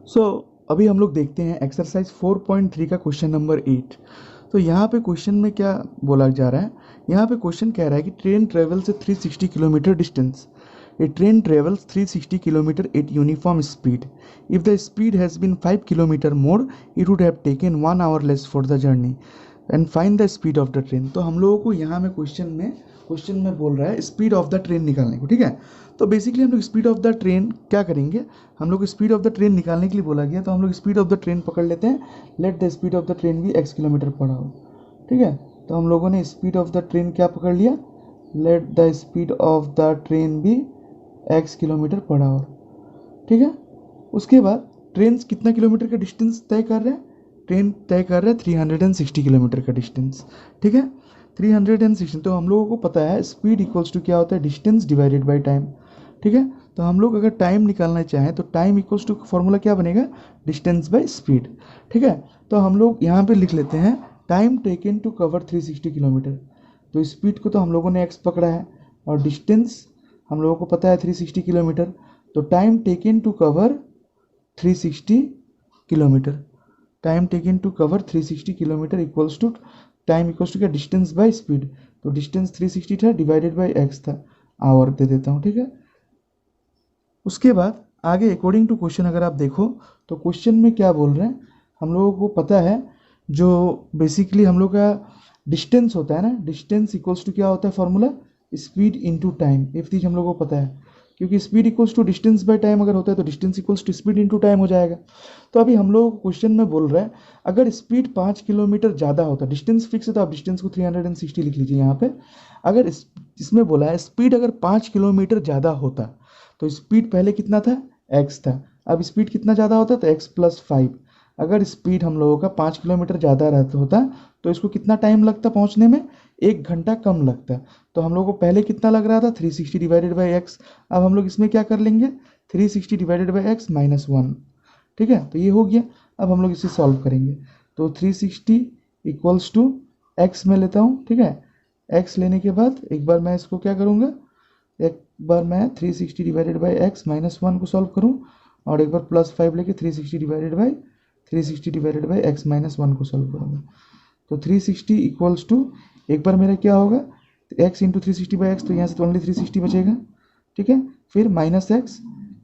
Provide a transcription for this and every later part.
सो अभी हम लोग देखते हैं एक्सरसाइज 4.3 का क्वेश्चन नंबर 8। तो यहाँ पे क्वेश्चन में क्या बोला जा रहा है, यहाँ पे क्वेश्चन कह रहा है कि train travels 360 kilometre distance. A train travels 360 kilometre at uniform speed. If the speed has been 5 kilometre more, it would have taken 1 hour less for the journey and find the speed of the train. तो हम लोगों को यहाँ में question में बोल रहा है स्पीड ऑफ द ट्रेन निकालने को, ठीक है। तो बेसिकली हम लोग स्पीड ऑफ द ट्रेन क्या करेंगे, हम लोग स्पीड ऑफ द ट्रेन निकालने के लिए बोला गया, तो हम लोग स्पीड ऑफ द ट्रेन पकड़ लेते हैं। Let the speed of the train भी x किलोमीटर पर आवर, ठीक है। तो हम लोगों ने स्पीड ऑफ द ट्रेन क्या पकड़ लिया, let the speed of the train भी x किलोमीटर पर आवर, ठीक है। उसके बाद ट्रेन कितना किलोमीटर का डिस्टेंस तय कर रहा है, ट्रेन तय कर रहा है 360 किलोमीटर का डिस्टेंस, ठीक है। 360, तो हम लोगों को पता है स्पीड इक्वल्स टू क्या होता है, डिस्टेंस डिवाइडेड बाय टाइम, ठीक है। तो हम लोग अगर टाइम निकालना चाहें तो टाइम इक्वल्स टू फॉर्मूला क्या बनेगा, डिस्टेंस बाय स्पीड, ठीक है। तो हम लोग यहाँ पे लिख लेते हैं time taken to cover 360 kilometre. तो स्पीड को तो हम लोगों ने x पकड़ा है और डिस्टेंस हम लोगों को पता है 360 किलोमीटर। तो time taken to cover 360 kilometre, time taken to cover 360 kilometre equals to time equals to क्या, डिस्टेंस बाय स्पीड। तो डिस्टेंस 360 था डिवाइडेड बाय x था, आवर दे देता हूँ, ठीक है। उसके बाद आगे अकॉर्डिंग टू क्वेश्चन अगर आप देखो तो क्वेश्चन में क्या बोल रहे हैं, हम लोगों को पता है जो बेसिकली हम लोग का डिस्टेंस होता है ना, डिस्टेंस इक्वल्स टू क्या होता है formula, speed into time. If चीज़ हम लोगों को पता है, क्योंकि speed equals to distance by time अगर होता है तो distance equals to speed into time हो जाएगा। तो अभी हम लोग क्वेश्चन में बोल रहे हैं अगर स्पीड 5 किलोमीटर ज़्यादा होता, डिस्टेंस फिक्स है तो आप डिस्टेंस को 360 लिख लीजिए यहाँ पे। अगर इसमें बोला है स्पीड अगर 5 किलोमीटर ज़्यादा होता तो स्पीड पहले कितना था, x था। अब स्पीड कितना ज़्यादा होता तो x प्लस 5। अगर स्पीड हम लोगों का 5 किलोमीटर ज़्यादा रहता होता तो इसको कितना टाइम लगता पहुंचने में, 1 घंटा कम लगता। तो हम लोगों को पहले कितना लग रहा था 360 डिवाइडेड बाई एक्स। अब हम लोग इसमें क्या कर लेंगे, 360 डिवाइडेड बाई एक्स माइनस 1, ठीक है। तो ये हो गया। अब हम लोग इसे सॉल्व करेंगे तो 360 इक्वल्स टू एक्स में लेता हूँ, ठीक है। एक्स लेने के बाद एक बार मैं इसको क्या करूँगा, एक बार मैं 360 डिवाइडेड बाई एक्स माइनस 1 को सॉल्व करूँ और एक बार प्लस 5 लेके 360 डिवाइडेड बाई एक्स माइनस 1 को सॉल्व करूँगा। तो 360 इक्वल्स टू, एक बार मेरा क्या होगा x इंटू 360 बाई एक्स, तो यहाँ से तो ओनली 360 बचेगा, ठीक है। फिर माइनस एक्स,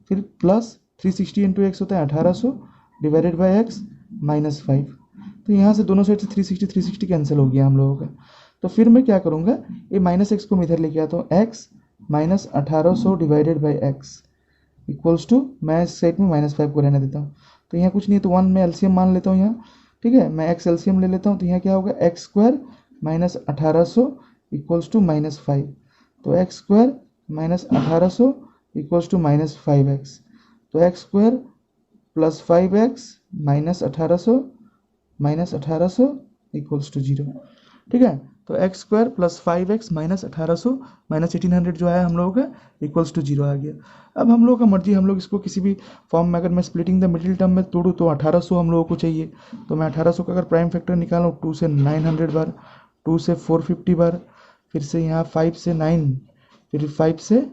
फिर प्लस 360 इंटू एक्स होता है 1800 डिवाइडेड बाई एक्स माइनस 5। तो यहाँ से दोनों साइड से 360 कैंसिल हो गया हम लोगों का। तो फिर मैं क्या करूँगा, ये माइनस एक्स को मैं इधर लेके आता हूँ, x minus 1800 divided by x equals to, मैं इस साइड में माइनस 5 को रहने देता हूँ। तो यहाँ कुछ नहीं है तो 1 में एलसीएम मान लेता हूँ यहाँ, ठीक है। मैं एक्स एलसीएम ले लेता हूँ तो यहाँ क्या होगा, x square minus 1800 equals to minus 5। तो x square minus 1800 equals to minus 5x। तो x square plus 5x minus 1800 equals to 0, ठीक है। तो x square plus 5x minus 1800 minus 1800 जो है हम लोगों का इक्वल्स टू 0 आ गया। अब हम लोगों का मर्जी, हम लोग इसको किसी भी फॉर्म में, अगर मैं स्प्लिटिंग द मिडिल टर्म में तोड़ूँ तो 1800 हम लोगों को चाहिए। तो मैं 1800 का अगर प्राइम फैक्टर निकालूँ 2 से 900 बार, 2 से 450 बार, फिर से यहाँ 5 से 9, फिर 5 से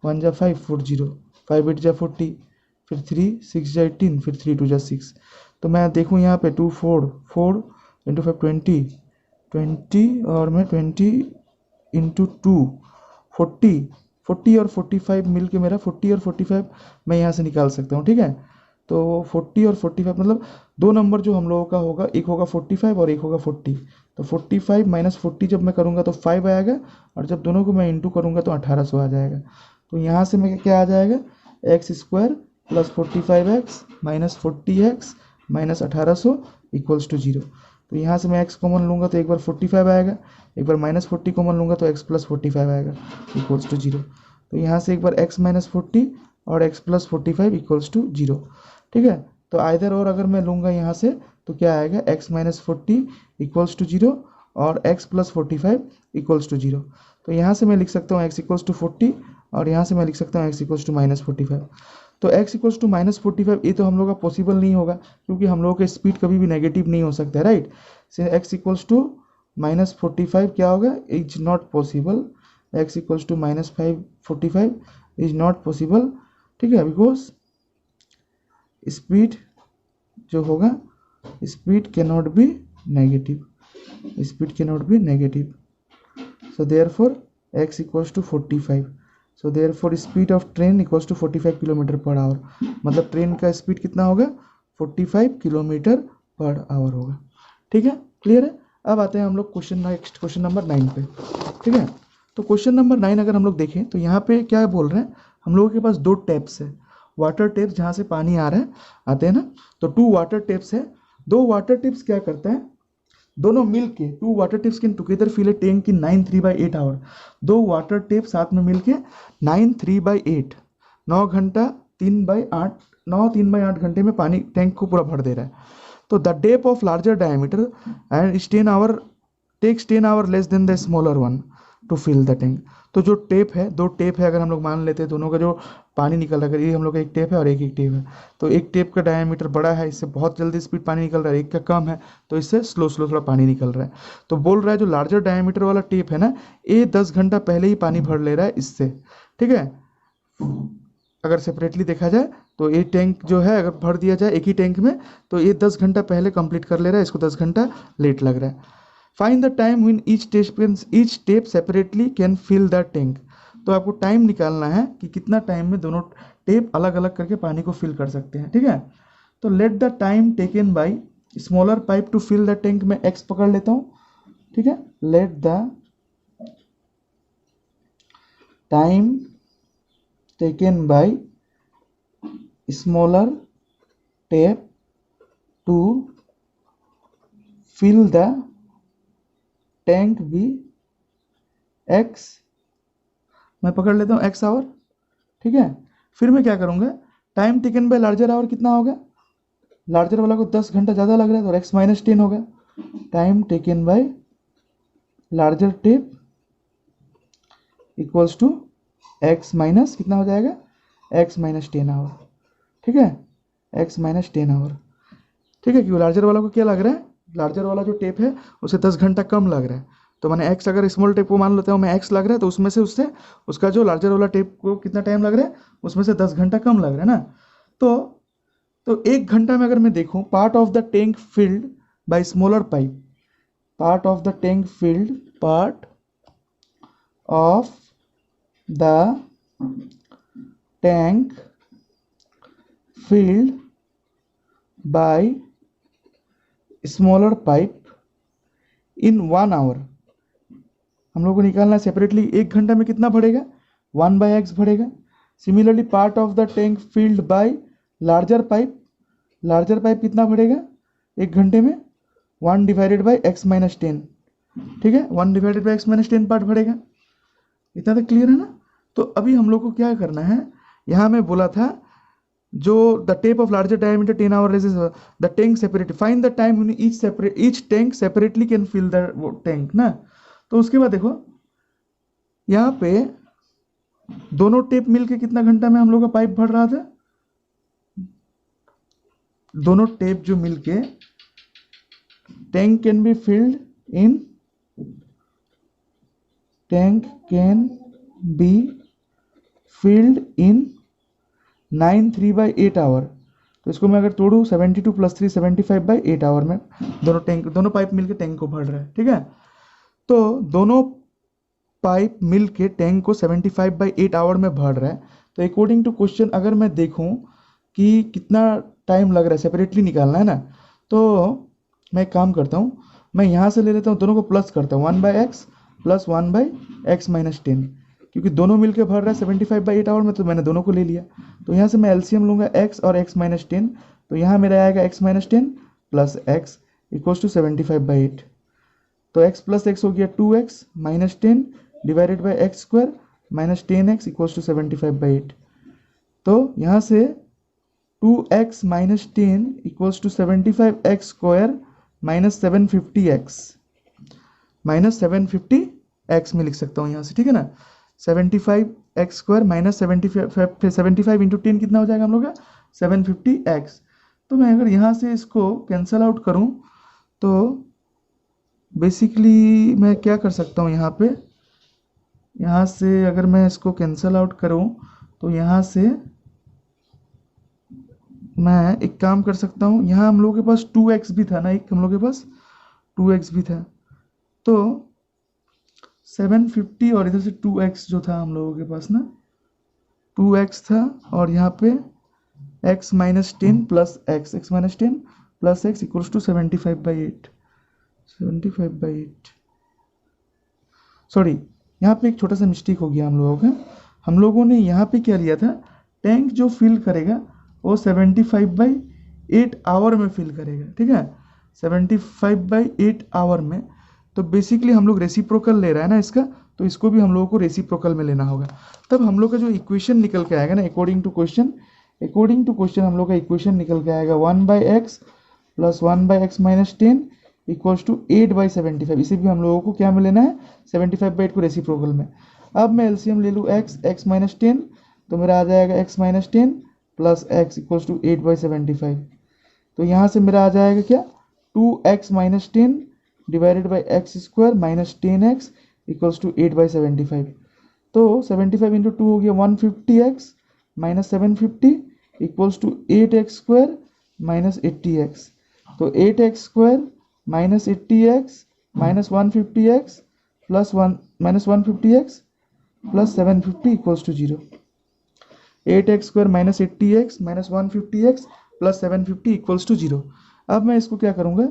1 जा 5 4 0, 5 8 जा 40, फिर 3 6 जा 18, फिर 3 2 जा 6। तो मैं देखूँ यहाँ पे 2 4 4 इंटू 5 20 और मैं 20 इंटू 2 40 और 45 मिल के मेरा 40 और 45 मैं यहाँ से निकाल सकता हूँ, ठीक है। तो 40 और 45 मतलब दो नंबर जो हम लोगों का होगा, एक होगा 45 और एक होगा 40। तो 45 माइनस 40 जब मैं करूँगा तो 5 आएगा, और जब दोनों को मैं इंटू करूँगा तो 1800 आ जाएगा। तो यहाँ से मैं क्या आ जाएगा, x square plus 45x minus 40x minus 1800 equals to 0। तो यहाँ से मैं x कॉमन लूँगा तो एक बार 45 आएगा, एक बार माइनस 40 कॉमन लूँगा तो x प्लस 45 आएगा इक्वल्स टू 0। तो यहाँ से एक बार x माइनस 40 और x प्लस 45 इक्वल्स टू 0, ठीक है। तो आइदर और अगर मैं लूँगा यहाँ से तो क्या आएगा, x माइनस 40 इक्वल्स टू 0 और x प्लस 45 इक्वल्स टू 0। तो यहाँ से मैं लिख सकता हूँ x इक्वल्स टू 40 और यहाँ से मैं लिख सकता हूँ x इक्वल्स टू माइनस 45। तो x इक्वल्स टू माइनस 45 ये तो हम लोग का पॉसिबल नहीं होगा, क्योंकि हम लोगों का स्पीड कभी भी नेगेटिव नहीं हो सकता है, राइट। से x इक्वल्स टू माइनस 45 क्या होगा, is not possible. x equals to minus 45 is not possible, ठीक है, बिकॉज स्पीड जो होगा, speed can not be negative, speed can not be negative. So therefore x equals to 45। So therefore speed of train equals to 45 kilometre per hour. मतलब train का speed कितना होगा, 45 kilometre per our होगा। ठीक है, clear है। अब आते हैं हम लोग नेक्स्ट क्वेश्चन नंबर 9 पे। ठीक है, तो क्वेश्चन नंबर 9 अगर हम लोग देखें तो यहाँ पे क्या बोल रहे हैं, हम लोगों के पास दो टैप्स है, वाटर टैप्स जहाँ से पानी आ रहा है, आते हैं ना, तो 2 वाटर टैप्स है। दो वाटर टिप्स क्या करता है, दोनों मिल के 2 water taps can together fill a tank in 9 3/8 hour. 2 water tap साथ में मिल के 9 3/8 9 घंटा 3/8 9 3/8 घंटे में पानी टैंक को पूरा भर दे रहा है। तो the tap of larger diameter and 10 hour takes 10 hour less than the smaller one to fill the tank. तो जो टेप है, दो टेप है, अगर हम लोग मान लेते हैं दोनों का जो पानी निकल रहा है, ये हम लोग का एक टेप है और एक टेप है, तो एक टेप का डायमीटर बड़ा है, इससे बहुत जल्दी स्पीड पानी निकल रहा है, एक का कम है तो इससे स्लो स्लो थोड़ा पानी निकल रहा है। तो बोल रहा है जो लार्जर डायमीटर वाला टेप है ना, ये 10 घंटा पहले ही पानी भर ले रहा है इससे। ठीक है, अगर सेपरेटली देखा जाए तो ये टैंक जो है अगर भर दिया जाए एक ही टैंक में तो ये 10 घंटा पहले कंप्लीट कर ले रहा है, इसको 10 घंटा लेट लग रहा है। Find the time when each tap separately can fill the tank. तो आपको टाइम निकालना है कि कितना टाइम में दोनों टेप अलग अलग करके पानी को फिल कर सकते हैं। ठीक है, तो let the time taken by smaller pipe to fill the tank में x पकड़ लेता हूँ। ठीक है, let the time taken by smaller tap to fill the tank भी x, मैं पकड़ लेता हूँ x आवर। ठीक है, फिर मैं क्या करूँगा, time taken by larger hour कितना होगा, लार्जर वाला को 10 घंटा ज़्यादा लग रहा है तो x माइनस 10 होगा। Time taken by larger tap equals to x minus कितना हो जाएगा, x माइनस 10 आवर। ठीक है, x माइनस 10 आवर। ठीक है, क्यों लार्जर वाला को क्या लग रहा है, लार्जर वाला जो टेप है उसे 10 घंटा कम लग रहा है, तो मैंने x, अगर स्मॉल टेप को मान लेता हूँ मैं x लग रहा है तो उसमें से उससे उसका जो लार्जर वाला टेप को कितना टाइम लग रहा है, उसमें से 10 घंटा कम लग रहा है ना। तो 1 घंटा में अगर मैं देखूँ, part of the tank filled by smaller pipe, part of the tank filled, part of the tank filled by smaller pipe in 1 hour. हम लोग को निकालना है सेपरेटली 1 घंटा में कितना बढ़ेगा, 1/x बढ़ेगा। Similarly part of the tank filled bye larger pipe, larger pipe कितना बढ़ेगा 1 घंटे में, 1/x माइनस 10। ठीक है, 1/x माइनस 10 पार्ट बढ़ेगा। इतना तो क्लियर है ना। तो अभी हम लोग को क्या करना है, यहाँ मैं बोला था जो the tap of larger diameter 10 hour less the tank separate, find the time when each tank separately can fill the tank ना। तो उसके बाद देखो यहाँ पे दोनों टेप मिलके कितना घंटा में हम लोग का पाइप भर रहा था, दोनों टेप जो मिलके tank can be filled in, tank can be filled in 9 3/8 hour. तो इसको मैं अगर तोड़ूँ 72 + 3 75/8 आवर में दोनों पाइप मिलके टैंक को भर रहा है। ठीक है, तो दोनों पाइप मिलके टैंक को 75/8 आवर में भर रहा है। तो अकॉर्डिंग टू क्वेश्चन अगर मैं देखूं कि कितना टाइम लग रहा है, सेपरेटली निकालना है ना, तो मैं एक काम करता हूँ, मैं यहाँ से ले लेता हूँ, दोनों को प्लस करता हूँ, 1/x + 1/x माइनस 10, क्योंकि दोनों मिलके भर रहा है 75/8 आवर में, तो मैंने दोनों को ले लिया। तो यहाँ से मैं एलसीएम लूँगा x और x माइनस 10, तो यहाँ मेरा आएगा x minus 10 plus x equals to 75/8। तो x प्लस x हो गया 2x minus 10 divided by x square minus 10x equals to 75/8। तो यहाँ से 2x minus 10 equals to 75x square minus 750x, minus 750x में लिख सकता हूँ यहाँ से। ठीक है ना, 75x स्क्वायर माइनस 75 इंटू 10 कितना हो जाएगा हम लोग का 750x। तो मैं अगर यहाँ से इसको कैंसल आउट करूँ तो बेसिकली मैं क्या कर सकता हूँ, यहाँ से अगर मैं इसको कैंसल आउट करूँ तो यहाँ से मैं एक काम कर सकता हूँ, यहाँ हम लोगों के पास 2x भी था ना, एक हम लोग के पास 2x भी था, तो 750 और इधर से 2x जो था हम लोगों के पास ना, 2x था और यहाँ पे x minus 10 plus x minus 10 plus x equals to 75/8 75/8। Sorry, यहाँ पे एक छोटा सा मिस्टेक हो गया हम लोगों का। हम लोगों ने यहाँ पे क्या लिया था, टैंक जो फिल करेगा वो 75/8 आवर में फिल करेगा, ठीक है, 75/8 आवर में। तो बेसिकली हम लोग रेसिप्रोकल ले रहा है ना इसका, तो इसको भी हम लोगों को रेसिप्रोकल में लेना होगा। तब हम लोग का जो इक्वेशन निकल के आएगा ना, अकॉर्डिंग टू क्वेश्चन हम लोग का इक्वेशन निकल के आएगा 1/x plus 1/x minus 10 equals to 8/75। इसे भी हम लोगों को क्या में लेना है, 75/8 को रेसिप्रोकल में। अब मैं एलसीएम ले लूँ x माइनस 10, तो मेरा आ जाएगा x minus 10 plus x equals to 8/75। तो यहाँ से मेरा आ जाएगा क्या, 2x minus 10 divided by x square minus 10x equals to 8/75। तो 75 इंटू 2 हो गया 150x minus 750 equals to 8x square minus 80x। तो 8x square minus 80x minus 150x plus 1 minus 150x plus 750 equals to 0। 8x square minus 80x minus 150x plus 750 equals to 0। अब मैं इसको क्या करूँगा,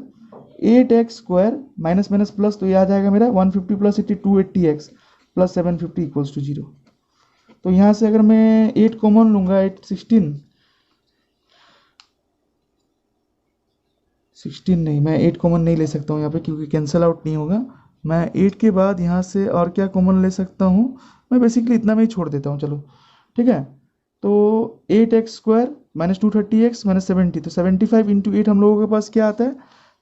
8x square minus minus plus, तो ये आ जाएगा मेरा 150 plus 80 280x plus 750 equals to 0। तो यहाँ से अगर मैं 8 कॉमन लूँगा, 16 नहीं, मैं 8 कॉमन नहीं ले सकता हूँ यहाँ पे क्योंकि कैंसिल आउट नहीं होगा। मैं 8 के बाद यहाँ से और क्या कॉमन ले सकता हूँ, मैं बेसिकली इतना में ही छोड़ देता हूँ, चलो ठीक है। तो 8x square minus 230x minus 70, तो 75 इंटू 8 हम लोगों के पास क्या आता है,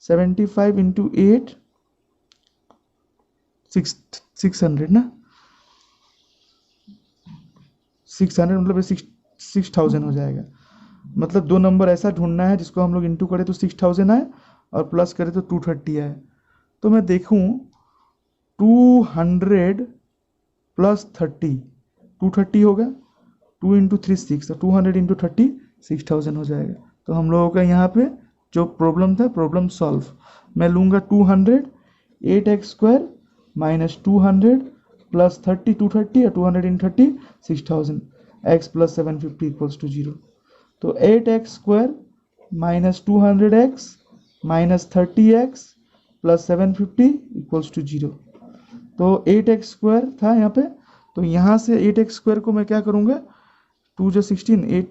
75 इंटू 8 600 ना, 600 मतलब 6000 हो जाएगा। मतलब दो नंबर ऐसा ढूंढना है जिसको हम लोग इंटू करें तो 6000 आए और प्लस करें तो 230 आए। तो मैं देखूं 200 प्लस 30, 230 होगा, 2 इंटू 3 6, तो 200 इंटू 30 6000 हो जाएगा। तो हम लोगों का यहाँ पे जो प्रॉब्लम था, प्रॉब्लम सॉल्व। मैं लूँगा 200 8x स्क्वायर माइनस 200 प्लस 30 230 और 200 in 30 6000 x plus 750 equals to 0। तो 8x square minus 200x minus 30x plus 750 equals to 0। तो 8x स्क्वायर था यहाँ पे, तो यहाँ से 8x स्क्वायर को मैं क्या करूँगा, 2 जो 16, 8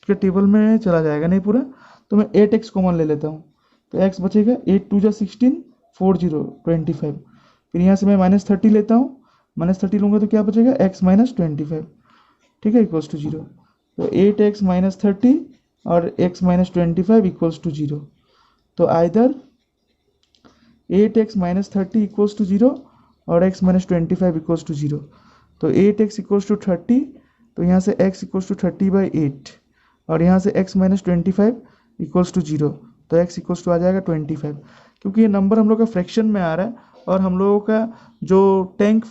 के टेबल में चला जाएगा नहीं पूरा, तो मैं 8x कॉमन ले लेता हूँ, तो x बचेगा 8 2 जो 16 40 25। फिर यहाँ से मैं माइनस 30 लेता हूँ, माइनस 30 लूँगा तो क्या बचेगा, x माइनस 25, ठीक है, इक्वल्स टू 0। तो 8x माइनस 30 और x माइनस 25 इक्वल्स टू 0। तो either 8x minus 30 equals to 0 और x माइनस 25 इक्वल्स टू 0। तो 8x इक्वल्स टू 30, तो यहाँ से x इक्वल्स टू 30/8 और यहाँ से x माइनस 25 इक्वल्स टू 0, तो x इक्वल्स टू आ जाएगा 25। क्योंकि ये नंबर हम लोग का फ्रैक्शन में आ रहा है और हम लोगों का जो टैंक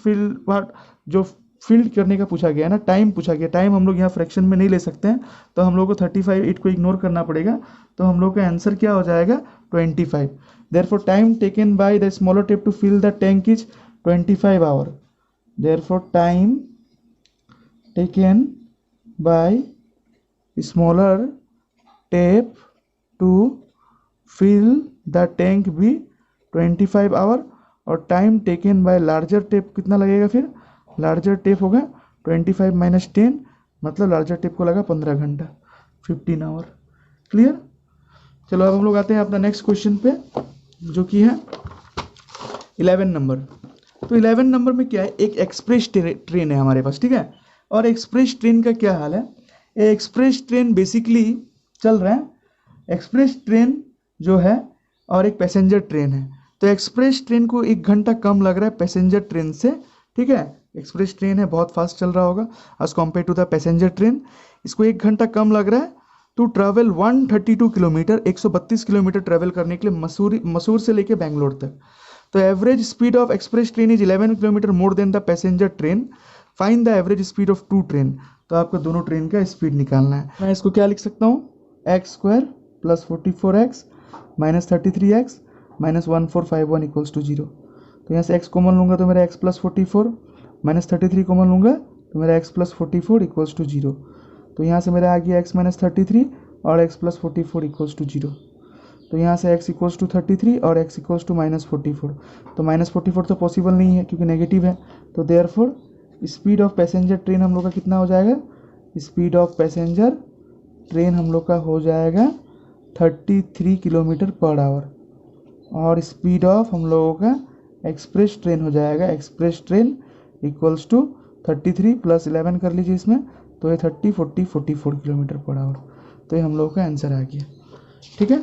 फिल्ड करने का पूछा गया है ना, टाइम पूछा गया, टाइम हम लोग यहाँ फ्रैक्शन में नहीं ले सकते हैं, तो हम लोग को 35 को इग्नोर करना पड़ेगा। तो हम लोग का आंसर क्या हो जाएगा, 25। Therefore time taken by the smaller tap to fill the tank is 25 hour. Therefore time taken by smaller tap to fill the tank भी 25 आवर, और time taken by larger tap कितना लगेगा, फिर लार्जर टेप होगा 25 minus 10, मतलब larger tape को लगा 15 घंटा, 15 आवर। क्लियर। चलो अब हम लोग आते हैं अपना नेक्स्ट क्वेश्चन पे, जो कि है 11 नंबर। तो 11 नंबर में क्या है, एक एक्सप्रेस ट्रेन है हमारे पास, ठीक है। और एक्सप्रेस ट्रेन का क्या हाल है, एक्सप्रेस ट्रेन बेसिकली चल रहा है, एक्सप्रेस ट्रेन जो है और एक पैसेंजर ट्रेन है। तो एक्सप्रेस ट्रेन को 1 घंटा कम लग रहा है पैसेंजर ट्रेन से, ठीक है। एक्सप्रेस ट्रेन है, बहुत फास्ट चल रहा होगा as compare to the passenger train. इसको 1 घंटा कम लग रहा है to travel 132 kilometre, 132 kilometre travel करने के लिए मसूर से लेके बेंगलोर तक। तो average speed of express train is 11 kilometre more than the passenger train, find the average speed of 2 train. तो आपको दोनों ट्रेन का स्पीड निकालना है। मैं इसको क्या लिख सकता हूँ, x square plus 44x minus 33x minus 1451 equals to 0। तो यहाँ से x कॉमन लूँगा तो मेरा x प्लस 44 माइनस 33 कॉमन लूँगा तो मेरा x प्लस 44 इक्वल्स टू 0। तो यहाँ से मेरा आ गया x माइनस 33 और x प्लस 44 इक्वल्स टू 0। तो यहाँ से x इक्वल्स टू 33 और x इक्वल्स टू माइनस 44। तो माइनस 44 तो पॉसिबल नहीं है क्योंकि नेगेटिव है। तो therefore speed of passenger train हम लोग का कितना हो जाएगा, स्पीड ऑफ पैसेंजर ट्रेन हम लोग का हो जाएगा 33 किलोमीटर पर आवर। और स्पीड ऑफ हम लोगों का एक्सप्रेस ट्रेन हो जाएगा, express train equals to 33 plus 11 कर लीजिए इसमें, तो ये 30 40 44 किलोमीटर पर आवर। तो ये हम लोगों का आंसर आ गया। ठीक है,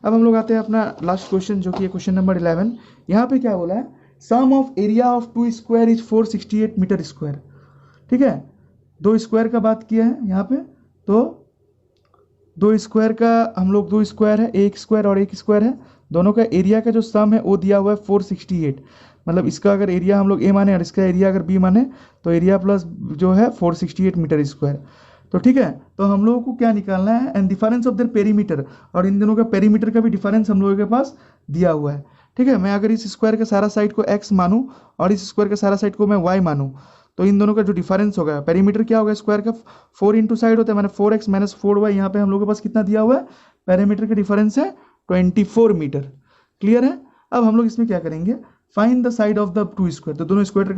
अब हम लोग आते हैं अपना लास्ट क्वेश्चन जो कि है क्वेश्चन नंबर 11। यहाँ पे क्या बोला है, sum of area of 2 square is 468 metre square. ठीक है, 2 स्क्वायर का बात किया है यहाँ पे। तो 2 स्क्वायर का हम लोग 2 स्क्वायर है, एक स्क्वायर और एक स्क्वायर है, दोनों का एरिया का जो सम है वो दिया हुआ है 468। मतलब इसका अगर एरिया हम लोग ए माने और इसका एरिया अगर बी माने तो एरिया प्लस जो है 468 मीटर स्क्वायर। तो ठीक है, तो हम लोगों को क्या निकालना है, and difference of their perimeter, और इन दोनों का पेरीमीटर का भी डिफरेंस हम लोगों के पास दिया हुआ है। ठीक है, मैं अगर इस स्क्वायर के सारा साइड को x मानूं और इस स्क्वायर के सारा साइड को मैं y मानूं तो इन दोनों का जो डिफरेंस होगा, पेरीमीटर क्या होगा स्क्वायर का, 4 इंटू साइड होता है, मैंने 4x माइनस 4y। यहाँ पे हम लोगों के पास कितना दिया हुआ है, पेरीमीटर का डिफरेंस है 24 मीटर। क्लियर है। अब हम लोग इसमें क्या करेंगे, find the side of the 2 square. तो दोनों स्क्वायर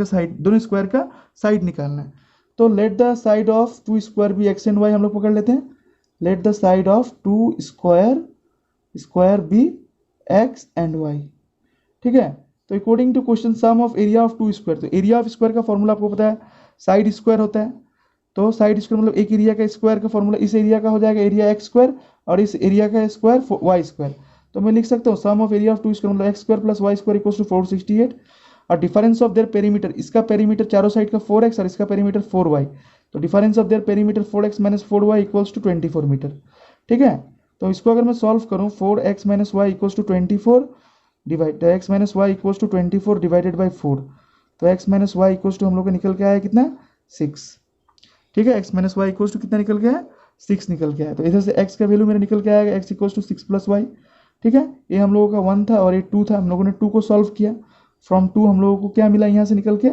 का साइड निकालना है। तो let the side of 2 square be x and y, हम लोग पकड़ लेते हैं। Let the side of 2 square be x and y. ठीक है, तो according to question sum of area of 2 square, तो एरिया ऑफ स्क्वायर का फॉर्मूला आपको पता है, साइड स्क्वायर होता है। तो साइड स्क्वायर मतलब एक एरिया का स्क्वायर का फॉर्मूला, इस एरिया का हो जाएगा एरिया एक्स स्क्वायर और इस एरिया का स्क्वायर वाई स्क्वायर। तो मैं लिख सकता हूँ sum of area of 2 square मतलब x square plus y square equals to 468। और डिफरेंस ऑफ देयर पेरीमीटर, इसका पेरीमीटर चारों साइड का 4x और इसका पेरीमीटर 4y। तो difference of their perimeter 4x minus 4y equals to 24 metre. ठीक है, तो इसको अगर मैं सॉल्व करूं, 4x minus y equals to 24 divide x minus y equals to 24 divided by 4। तो x minus y equals to हम लोग का निकल के आया कितना, 6। ठीक है, x minus y equals to कितना निकल गया है, 6 निकल के आया। तो इधर से x का वैल्यू मेरा निकल के आएगा x equals to 6 plus y. ठीक है, ये हम लोगों का 1 था और ये 2 था, हम लोगों ने 2 को सॉल्व किया। फ्रॉम 2 हम लोगों को क्या मिला यहाँ से निकल के,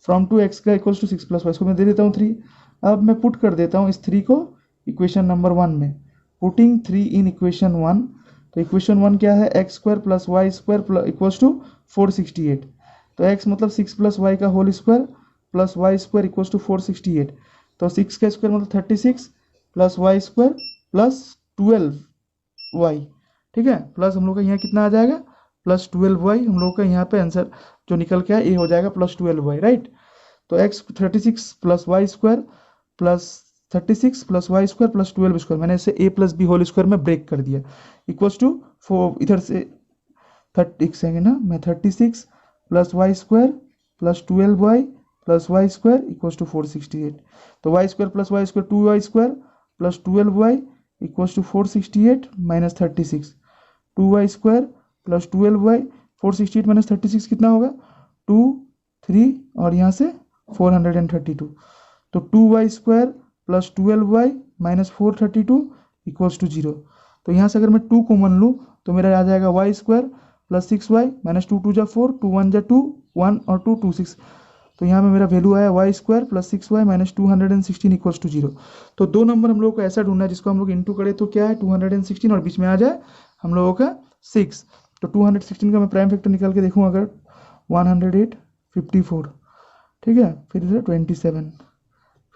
फ्रॉम 2 x का इक्वल्स टू 6 प्लस वाई। इसको मैं दे देता हूँ 3। अब मैं पुट कर देता हूँ इस 3 को इक्वेशन नंबर 1 में। पुटिंग 3 इन इक्वेशन 1, तो इक्वेशन 1 क्या है, x square plus y square equals to 468। तो x मतलब 6 प्लस वाई का whole square plus y square equals to 468। तो 6 का स्क्वायर मतलब 36 plus y square plus 12y। ठीक है, प्लस हम लोग का यहाँ कितना आ जाएगा, प्लस 12y। हम लोग का यहाँ पे आंसर जो निकल के आया ये हो जाएगा प्लस 12y, राइट। तो x 36 plus y square plus 36 plus y square plus 12 square, मैंने इसे a plus b whole square में ब्रेक कर दिया, इक्वल्स टू 4। इधर से 30 सेकेंड ना, मैं 36 plus y square plus 12y plus y square equals to 468। तो y square plus y square 2y square plus 12y equals to 468 minus 36। 2y square plus 12y, 468 minus 36 कितना होगा, 2 3 और यहाँ से 432। तो 2y square plus 12y minus 432 equals to 0। तो यहाँ से अगर मैं 2 कॉमन लूँ तो मेरा आ जाएगा y square plus 6y minus 2 2 जा 4, 2 1 जा 2, 1 और 2 2 6। तो यहाँ में मेरा वैल्यू आया y square plus 6y minus 216 equals to 0। तो 2 नंबर हम लोग को ऐसा ढूंढना है जिसको हम लोग इंटू करें तो क्या है 216 और बीच में आ जाए हम लोगों का 6। तो 216 का मैं प्राइम फैक्टर निकाल के देखूँ अगर 108 54। ठीक है, फिर इधर 27,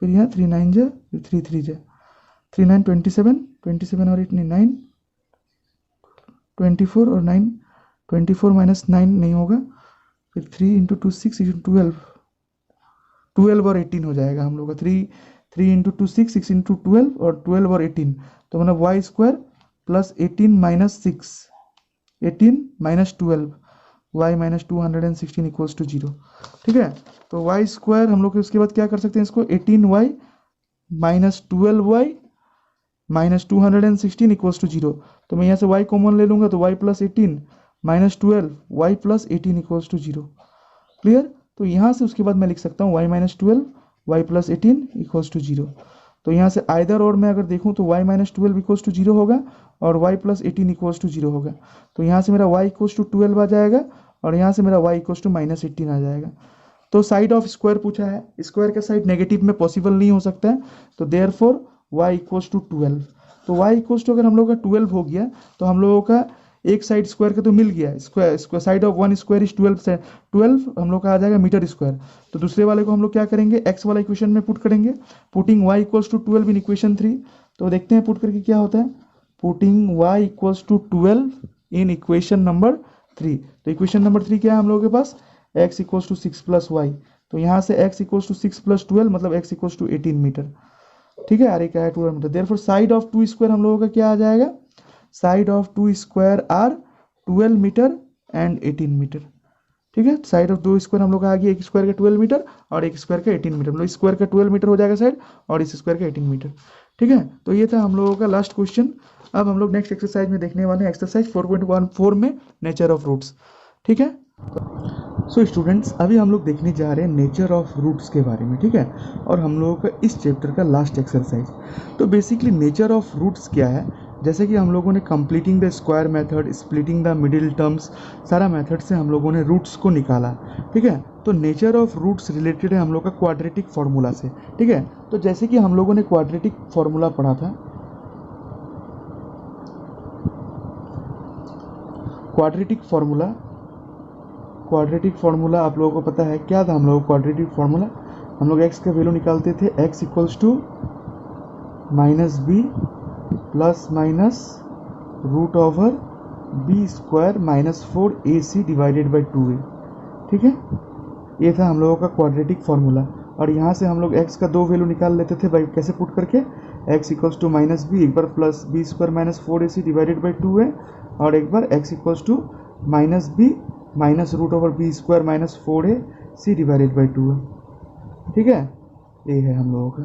फिर यहाँ 3 9 जा, फिर 3 3 जा, 3 9 27 और 8 9 24 और 9 24 माइनस 9 नहीं होगा, फिर 3 इंटू 2 6 इंटू 12 और 18 हो जाएगा हम लोग का। 3 इंटू 2 6 इंटू 12 और 12 और 18। तो मतलब y square plus 18 minus 6, 18 minus 12 y minus 216 equals to 0। ठीक है, तो वाई स्क्वायर हम लोग उसके बाद क्या कर सकते हैं, इसको 18y minus 12y minus 216 equals to 0। तो मैं यहाँ से y कॉमन ले लूँगा तो y plus 18 minus 12 y plus 18 equals to 0। Clear. तो यहाँ से उसके बाद मैं लिख सकता हूँ y minus 12 y plus 18 equals to 0। तो यहाँ से आइदर और मैं अगर देखूँ तो y माइनस 12 इक्वल्स टू 0 होगा और y प्लस 18 इक्वल्स टू 0 होगा। तो यहाँ से मेरा y इक्वल्स टू 12 आ जाएगा और यहाँ से मेरा y इक्वल्स टू माइनस 18 आ जाएगा। तो साइड ऑफ स्क्वायर पूछा है, स्क्वायर का साइड नेगेटिव में पॉसिबल नहीं हो सकता है, तो देयरफॉर y इक्वल्स टू 12। तो y इक्वल्स टू अगर हम लोगों का 12 हो गया तो हम लोगों का एक साइड स्क्वायर का तो मिल गया, square side of one square is 12 से 12 हम लोग का आ जाएगा मीटर स्क्वायर। तो दूसरे वाले को हम लोग क्या करेंगे, x वाला इक्वेशन में पुट करेंगे, putting y equals to 12 in equation 3। तो देखते हैं पुट करके क्या होता है, putting y equals to 12 in equation number 3। तो इक्वेशन नंबर 3 क्या है हम लोगों के पास, x equals to 6 plus y. तो यहाँ से x इक्वल्स टू 6 प्लस 12 मतलब x इक्वल्स टू 18 मीटर। ठीक है, अरे क्या है 12 metre. Therefore side of two square हम लोगों का क्या आ जाएगा, side of two square are 12 metre and 18 metre. ठीक है, साइड ऑफ दो स्क्वायर हम लोग का आ गया, एक स्क्वायर का 12 मीटर और एक स्क्वायर का 18 मीटर, मतलब स्क्वायर का 12 मीटर हो जाएगा साइड और इस स्क्वायर का 18 मीटर। ठीक है, तो ये था हम लोगों का लास्ट क्वेश्चन। अब हम लोग नेक्स्ट एक्सरसाइज में देखने वाले हैं एक्सरसाइज 4.14 में नेचर ऑफ रूट्स। ठीक है, सो स्टूडेंट्स अभी हम लोग देखने जा रहे हैं नेचर ऑफ रूट्स के बारे में। ठीक है, और हम लोगों का इस चैप्टर का लास्ट एक्सरसाइज। तो बेसिकली नेचर ऑफ रूट्स क्या है, जैसे कि हम लोगों ने completing the square method, splitting the middle terms, सारा मेथड से हम लोगों ने रूट्स को निकाला। ठीक है, तो नेचर ऑफ रूट्स रिलेटेड है हम लोग का क्वाड्रेटिक फार्मूला से। ठीक है, तो जैसे कि हम लोगों ने क्वाड्रेटिक फार्मूला पढ़ा था, क्वाड्रेटिक फार्मूला आप लोगों को पता है क्या था। हम लोग क्वाड्रेटिक फार्मूला हम लोग x का वैल्यू निकालते थे, x equals to minus b plus minus root over b square minus 4ac divided by 2a। ठीक है, ये था हम लोगों का क्वाड्रेटिक फार्मूला। और यहाँ से हम लोग x का दो वैल्यू निकाल लेते थे भाई, कैसे पुट करके, x equals to minus b, एक बार plus b square minus 4ac divided by 2a और एक बार x equals to minus b minus root over b square minus 4ac divided by 2a। ठीक है, ये है हम लोगों का।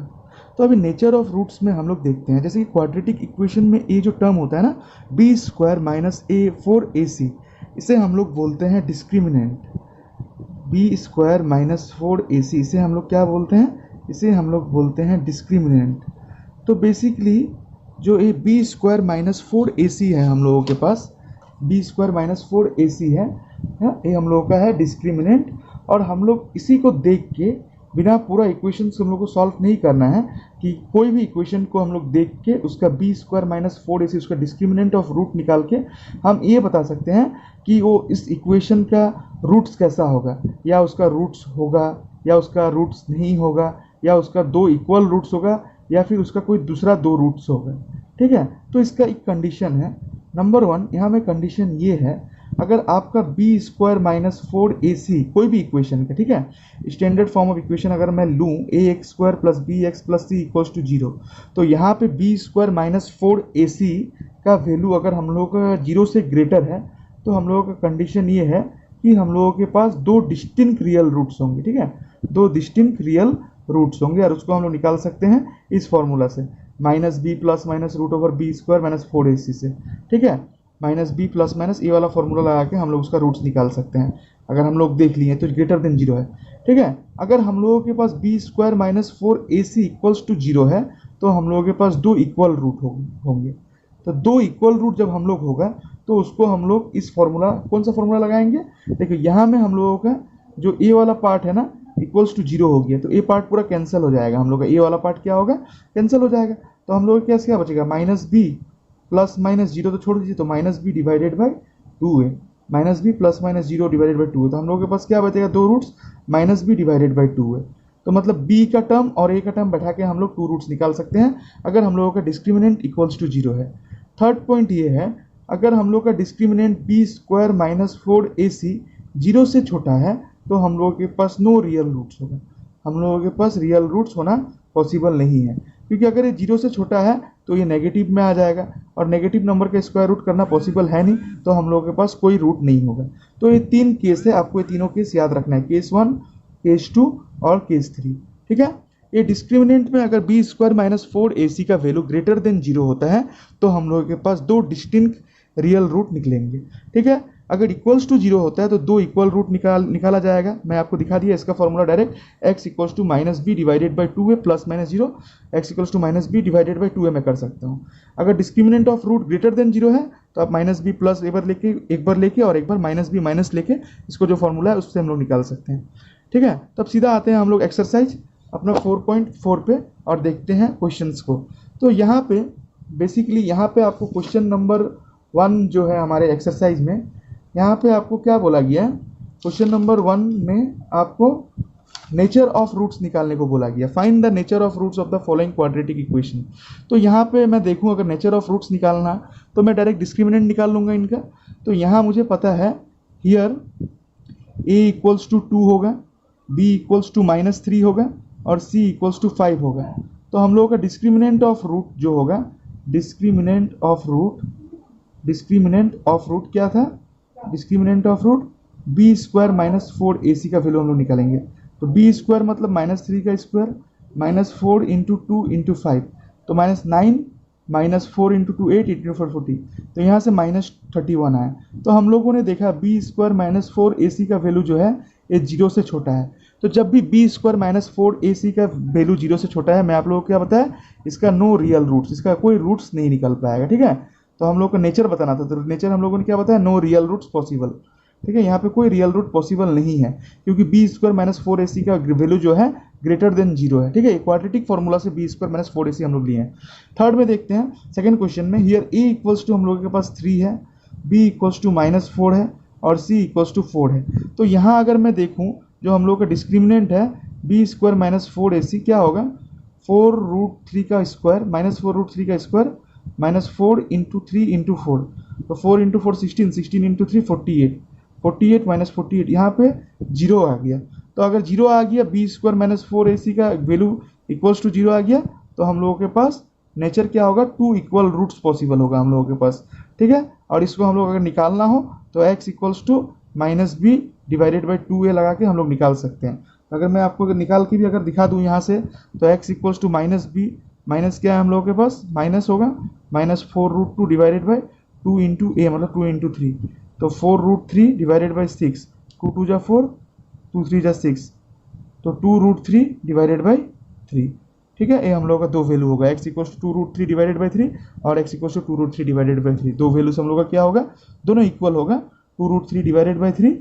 तो अभी नेचर ऑफ रूट्स में हम लोग देखते हैं, जैसे कि क्वाड्रेटिक इक्वेशन में ये जो टर्म होता है ना, बी स्क्वायर माइनस ए 4ac, इसे हम लोग बोलते हैं discriminant. B square minus 4ac इसे हम लोग क्या बोलते हैं, इसे हम लोग बोलते हैं डिस्क्रिमिनेंट। तो बेसिकली जो ये बी स्क्वायर माइनस 4ac है हम लोगों के पास, बी स्क्वायर माइनस 4ac है, ये हम लोगों का है डिस्क्रिमिनेंट। और हम लोग इसी को देख के बिना पूरा इक्वेशन से हम लोग को सॉल्व नहीं करना है, कि कोई भी इक्वेशन को हम लोग देख के उसका बी स्क्वायर माइनस 4ac उसका डिस्क्रिमिनेंट ऑफ रूट निकाल के हम ये बता सकते हैं कि वो इस इक्वेशन का रूट्स कैसा होगा, या उसका रूट्स होगा या उसका रूट्स नहीं होगा, या उसका दो इक्वल रूट्स होगा या फिर उसका कोई दूसरा दो रूट्स होगा। ठीक है, तो इसका एक कंडीशन है, नंबर 1 यहाँ में कंडीशन ये है, अगर आपका बी स्क्वायर माइनस 4ac कोई भी इक्वेशन का, ठीक है, स्टैंडर्ड फॉर्म ऑफ इक्वेशन अगर मैं लूँ ax square plus b x plus c equals to 0, तो यहाँ पे बी स्क्वायर माइनस 4ac का वैल्यू अगर हम लोगों का 0 से ग्रेटर है, तो हम लोगों का कंडीशन ये है कि हम लोगों के पास दो डिस्टिंक्ट रियल रूट्स होंगे। ठीक है, दो डिस्टिंक्ट रियल रूट्स होंगे और उसको हम लोग निकाल सकते हैं इस फॉर्मूला से, minus b plus minus root over b square minus 4ac से। ठीक है, माइनस बी प्लस माइनस ये वाला फॉर्मूला लगा के हम लोग उसका रूट्स निकाल सकते हैं, अगर हम लोग देख लिए तो ग्रेटर देन 0 है। ठीक है, अगर हम लोगों के पास b square minus 4ac equals to 0 है, तो हम लोगों के पास दो इक्वल रूट होंगे। तो दो इक्वल रूट जब हम लोग होगा तो उसको हम लोग इस फॉर्मूला, कौन सा फॉर्मूला लगाएंगे, देखिए यहाँ में हम लोगों का जो ए वाला पार्ट है ना इक्वल्स टू 0 हो गया, तो ए पार्ट पूरा कैंसिल हो जाएगा, हम लोग का ए वाला पार्ट क्या होगा, कैंसिल हो जाएगा। तो हम लोग के पास क्या बचेगा, माइनस बी प्लस माइनस 0 तो छोड़ दीजिए, तो minus b divided by 2a, minus b plus minus 0 divided by 2a, तो हम लोगों के पास क्या बचेगा, दो roots, minus b divided by 2a। तो मतलब b का टर्म और a का टर्म बैठा के हम लोग टू रूट्स निकाल सकते हैं अगर हम लोगों का डिस्क्रिमिनेंट इक्वल्स टू 0 है। थर्ड पॉइंट ये है, अगर हम लोग का discriminant B square minus 4ac 0 से छोटा है, तो हम लोगों के पास नो रियल रूट्स होगा, हम लोगों के पास रियल रूट्स होना पॉसिबल नहीं है, क्योंकि अगर ये 0 से छोटा है तो ये नेगेटिव में आ जाएगा और नेगेटिव नंबर का स्क्वायर रूट करना पॉसिबल है नहीं, तो हम लोगों के पास कोई रूट नहीं होगा। तो ये तीन केस है, आपको ये तीनों केस याद रखना है, केस 1, केस 2 और केस 3। ठीक है, ये डिस्क्रिमिनेंट में अगर बी स्क्वायर माइनस 4ac का वैल्यू ग्रेटर देन 0 होता है, तो हम लोगों के पास दो डिस्टिंक्ट रियल रूट निकलेंगे। ठीक है, अगर इक्वल्स टू जीरो होता है तो दो इक्वल रूट निकाला जाएगा। मैं आपको दिखा दिया इसका formula direct, x equals to minus b divided by 2a plus minus zero, x equals to minus b divided by 2a मैं कर सकता हूँ। अगर discriminant of root greater than zero है तो आप माइनस बी प्लस एक बार लेके और एक बार माइनस बी माइनस लेके इसको जो फॉर्मूला है उससे हम लोग निकाल सकते हैं। ठीक है, तो अब सीधा आते हैं हम लोग एक्सरसाइज अपना 4.4 पे और देखते हैं क्वेश्चंस को। तो यहाँ पे बेसिकली यहाँ पे आपको क्वेश्चन नंबर 1 जो है हमारे एक्सरसाइज में, यहाँ पे आपको क्या बोला गया है, क्वेश्चन नंबर 1 में आपको नेचर ऑफ रूट्स निकालने को बोला गया। Find the nature of roots of the following quadratic equation. तो यहाँ पे मैं देखूँ अगर नेचर ऑफ रूट्स निकालना तो मैं डायरेक्ट डिस्क्रिमिनेंट निकाल लूँगा इनका। तो यहाँ मुझे पता है हियर a इक्वल्स टू 2 होगा, b इक्वल्स टू -3 होगा और c इक्वल्स टू 5 होगा। तो हम लोगों का डिस्क्रिमिनेंट ऑफ रूट जो होगा, डिस्क्रिमिनेंट ऑफ रूट क्या था, discriminant of root b square minus 4ac का वैल्यू हम लोग निकालेंगे। तो b स्क्वायर मतलब -3 का स्क्वायर -4 इंटू 2 इंटू 5, तो -9 -4 इंटू 2 8 इंटू 4 40, तो यहाँ से -31 आया। तो हम लोगों ने देखा b स्क्वायर माइनस 4ac का वैल्यू जो है ये 0 से छोटा है। तो जब भी b स्क्वायर माइनस 4ac का वैल्यू 0 से छोटा है, मैं आप लोगों को क्या बताया, इसका नो रियल रूट्स, इसका कोई रूट्स नहीं निकल पाएगा। ठीक है, तो हम लोग को नेचर बताना था, तो नेचर हम लोगों ने क्या बताया, नो रियल रूट्स पॉसिबल। ठीक है, यहाँ पे कोई रियल रूट पॉसिबल नहीं है क्योंकि b स्क्वायर माइनस 4ac का वैल्यू जो है ग्रेटर देन 0 है। ठीक है, क्वाड्रेटिक फॉर्मूला से b स्क्वायर माइनस 4ac हम लोग लिए हैं। थर्ड में देखते हैं सेकंड क्वेश्चन में, हियर a इक्वल्स टू हम लोगों के पास 3 है, b इक्वल्स टू -4 है और c इक्वल्स टू 4 है। तो यहाँ अगर मैं देखूँ जो हम लोग का डिस्क्रिमिनेंट है b स्क्वायर माइनस 4ac क्या होगा, 4√3 का स्क्वायर माइनस 4√3 का स्क्वायर -4 इंटू 3 इंटू 4, तो 4 इंटू 4 16, 16 इंटू 3 48, 48 माइनस 48, यहाँ पे 0 आ गया। तो अगर 0 आ गया, b स्क्वायर माइनस 4ac का वैल्यू इक्वल्स टू 0 आ गया, तो हम लोगों के पास नेचर क्या होगा, 2 इक्वल रूट्स पॉसिबल होगा हम लोगों के पास। ठीक है, और इसको हम लोग अगर निकालना हो तो x equals to -b divided by 2a लगा के हम लोग निकाल सकते हैं। अगर मैं आपको निकाल के भी अगर दिखा दूँ यहाँ से, तो x equals to -b, minus क्या है हम लोगों के पास, माइनस होगा -4√2 डिवाइडेड बाई 2 इंटू a मतलब 2 इंटू 3, तो 4√3 डिवाइडेड बाई 6, 2 2 जा 4, 2 3 जा 6, तो 2√3 डिवाइडेड बाई 3। ठीक है, ये हम लोगों का दो वैल्यू होगा, x equals to 2√3 divided by 3 और x equals to 2√3 divided by 3। दो वैल्यूज हम लोग का क्या होगा, दोनों इक्वल होगा, 2√3 डिवाइडेड बाई 3,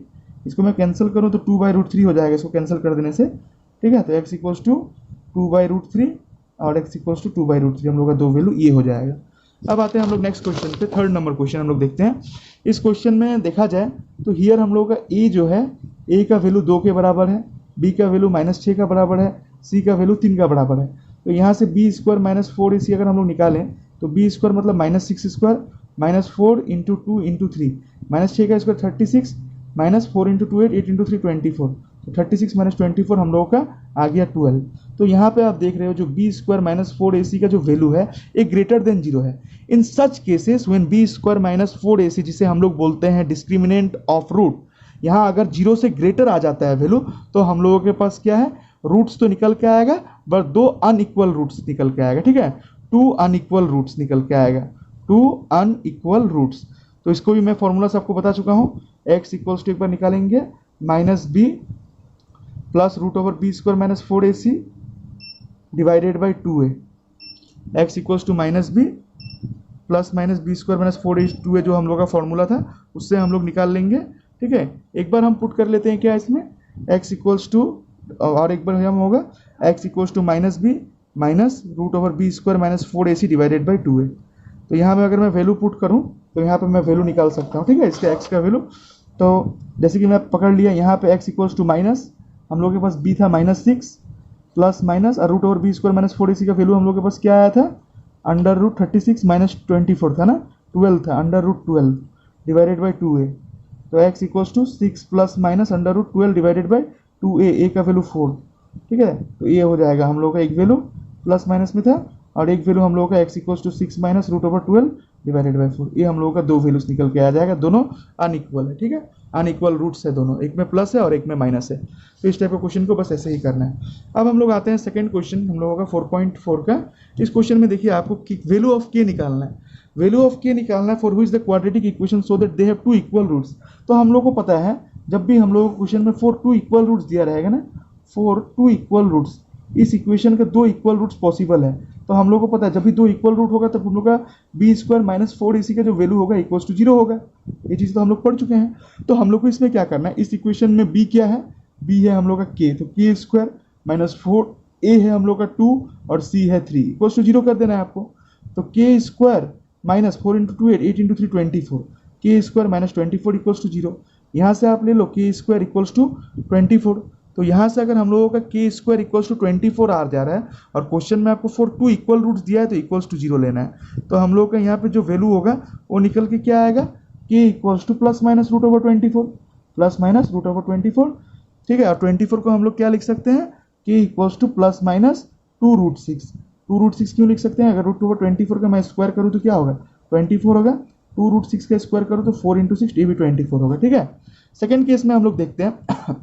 इसको मैं कैंसिल करूँ तो 2/√3 हो जाएगा इसको कैंसिल कर देने से। ठीक है, तो x इक्वल्स टू 2/√3 और x इक्वल्स टू 2/√3, हम लोग का दो वैल्यू ये हो जाएगा। अब आते हैं हम लोग नेक्स्ट क्वेश्चन पे, थर्ड नंबर क्वेश्चन हम लोग देखते हैं। इस क्वेश्चन में देखा जाए तो हियर हम लोग का a जो है, a का वैल्यू 2 के बराबर है, b का वैल्यू -6 का बराबर है, c का वैल्यू 3 का बराबर है। तो यहाँ से b स्क्वायर माइनस 4ac अगर हम लोग निकालें तो b स्क्वायर मतलब -6 स्क्वायर -4 इंटू 2 इंटू 3, -6 का स्क्वायर 36, -4 इंटू 2 8 इंटू 3 24, तो 36 माइनस 24 हम लोगों का आ गया 12। तो यहाँ पे आप देख रहे हो जो b स्क्वायर माइनस 4ac का जो वैल्यू है एक ग्रेटर देन 0 है। In such cases when b square minus 4ac जिसे हम लोग बोलते हैं डिस्क्रिमिनेंट ऑफ रूट, यहाँ अगर 0 से ग्रेटर आ जाता है वैल्यू तो हम लोगों के पास क्या है, रूट्स तो निकल के आएगा बट दो अनइक्वल रूट्स निकल के आएगा। ठीक है, 2 अनइक्वल रूट्स निकल के आएगा, 2 अनइक्वल रूट्स। तो इसको भी मैं फॉर्मूला से आपको बता चुका हूँ, x इक्वल्स टू एक बार निकालेंगे -b plus √b square minus 4ac divided by 2a, x equals to -b plus -b square minus 4a जो हम लोग का फॉर्मूला था उससे हम लोग निकाल लेंगे। ठीक है, एक बार हम पुट कर लेते हैं क्या इसमें, x इक्वल्स टू, और एक बार हम होगा x equals to -b minus √b square minus 4ac divided by 2a। तो यहाँ पे अगर मैं वैल्यू पुट करूँ तो यहाँ पे मैं वैल्यू निकाल सकता हूँ। ठीक है, इसका x का वैल्यू, तो जैसे कि मैं पकड़ लिया यहाँ पे x इक्वल्स टू माइनस, हम लोग के पास b था -6 प्लस माइनस और √b स्क्वायर माइनस 4ac का वैल्यू हम लोग के पास क्या आया था, √36 माइनस 24 था ना, 12 था, √12 डिवाइडेड बाई 2a। तो x equals to 6 plus minus √12 divided by 2a, a का वैल्यू 4। ठीक है, तो ये हो जाएगा हम लोग का एक वैल्यू प्लस माइनस में था और एक वैल्यू हम लोग का x equals to 6 minus √12 divided by 4। ये हम लोगों का दो वैल्यूज निकल के आ जाएगा, दोनों अनइक्वल है। ठीक है, अनइक्वल रूट्स है दोनों, एक में प्लस है और एक में माइनस है। तो इस टाइप का क्वेश्चन को बस ऐसे ही करना है। अब हम लोग आते हैं सेकंड क्वेश्चन हम लोगों का 4.4 का। इस क्वेश्चन में देखिए आपको वैल्यू ऑफ k निकालना है। वैल्यू ऑफ के निकालना है for which the quadratic equation so that they have two equal roots. तो हम लोग को पता है जब भी हम लोग को क्वेश्चन में फॉर टू इक्वल रूट्स दिया रहेगा ना, फॉर टू इक्वल रूट्स, इस इक्वेशन का दो इक्वल रूट्स पॉसिबल है। तो हम लोग को पता है जब भी दो इक्वल रूट होगा तब हम लोग का बी स्क्वायर माइनस 4ac का जो वैल्यू होगा इक्वल्स टू 0 होगा। ये चीज़ तो हम लोग पढ़ चुके हैं। तो हम लोग को इसमें क्या करना है, इस इक्वेशन में b क्या है, b है हम लोग का k, तो k स्क्वायर माइनस 4a है हम लोग का 2 और c है 3 इक्वल्स टू 0 कर देना है आपको। तो k square minus 4 into 2 8 into 3 24, k square minus 24 equals to 0। यहाँ से आप ले लो k स्क्वायर इक्वल्स टू 24। तो यहाँ से अगर हम लोगों का k स्क्वायर इक्वल्स टू 24 आ जा रहा है और क्वेश्चन में आपको फॉर टू इक्वल रूट्स दिया है तो इक्वल्स टू 0 लेना है। तो हम लोग का यहाँ पे जो वैल्यू होगा वो निकल के क्या आएगा, k equals to plus minus root over 24, plus minus root over 24, ठीक है। और 24 को हम लोग क्या लिख सकते हैं, k equals to plus minus 2√6। 2√6 क्यों लिख सकते हैं, अगर रूट ओवर 24 का मैं स्क्वायर करूँ तो क्या होगा 24 होगा, 2√6 का स्क्वायर करो तो 4 इंटू 6 ये भी 24 होगा, ठीक है। सेकेंड केस में हम लोग देखते हैं